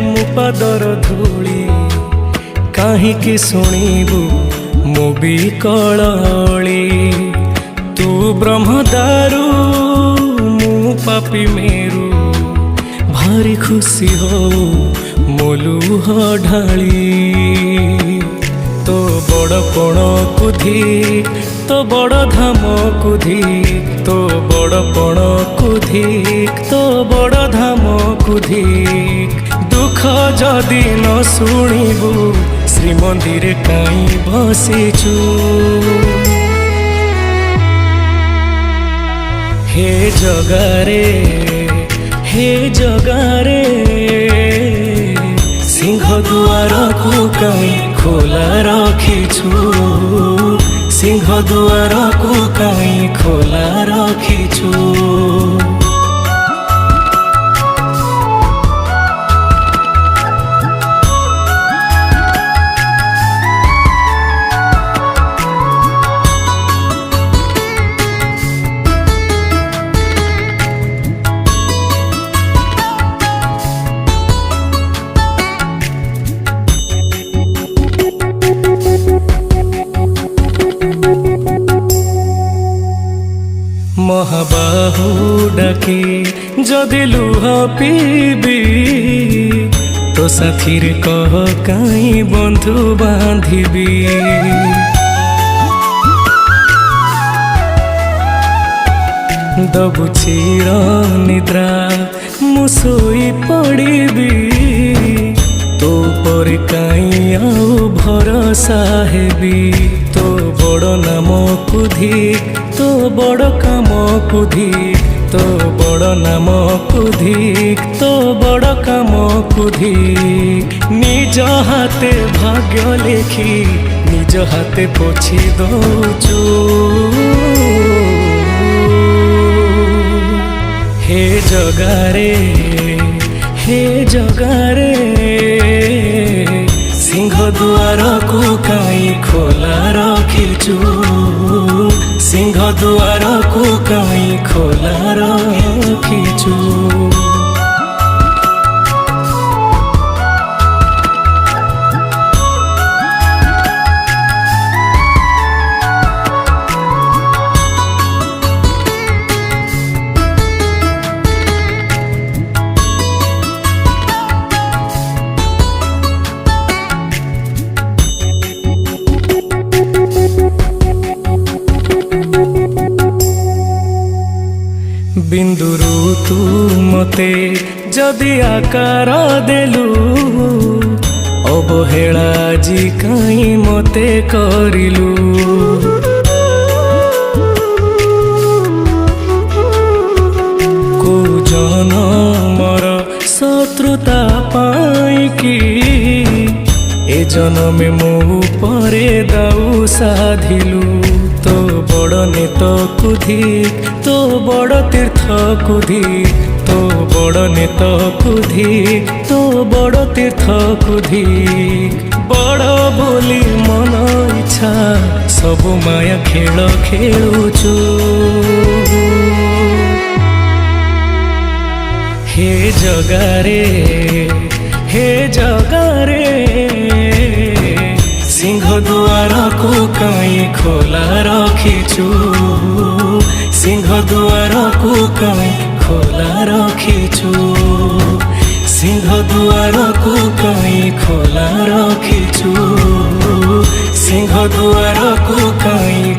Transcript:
ମୋ ପାଦର ଧୂଳି କାହିଁକି ଶୁଣିବୁ ମୋ ବିକଳଳି। ତୁ ବ୍ରହ୍ମଦାରୁ ମୁଁ ପାପି ମେରୁ ଭାରି ଖୁସି ହଉ ମୋ ଲୁହ ଢାଳି। तो बड़ पण कुधी तो बड़ धाम कुधी तो बड़ पण कुधी तो बड़ धाम कुधी। दुख जदि न शुणिबु श्रीमंदिर काई बसिचु। हे जगारे हे जगारे सिंह दुआर को कहीं खोला रखिछु। सिंह दुआर को कहीं खोला रखिछु। महाबाहु डाकी जदि लुह पीबी तो साथी कह कहीं बंधु बांधिबी। दबु चिर निद्रा मु सोई पड़िबी। तो पर कहीं आउ भरोसा हेबी। तो बड़ नाम कुधी तो बड़ काम कुधी तो बड़ नाम कुधी तो बड़ काम कुधी। निज हाथे भाग्य लिखी निज हाथे पोछि दौचु। हे जगारे हे जगारे सिंह दुआर को कहीं खोला रखिछु। सिंह दुआर को कहीं खोला रखिछु। बिंदुरु तू मते जदि आकार देलु अवहेला जी कहीं मते करिलु। को जनमर शत्रुता पाई कि ए जन्मे मो परे दाऊ साधिलु। तो बड़ नेत कुधी तो बड़ तीर्थ कुधी तो बड़ नेत कुधी तो बड़ तीर्थ कुधी। बड़ बोली मन इच्छा सबु माया खेल खेलुचु। हे जगारे हे जगारे सिंह दुआर को कहीं खोला रखिछु। सिंह दुआर को कहीं खोला रखिछु। सिंह दुआर को कहीं खोला रखिछु। सिंह दुआर को कहीं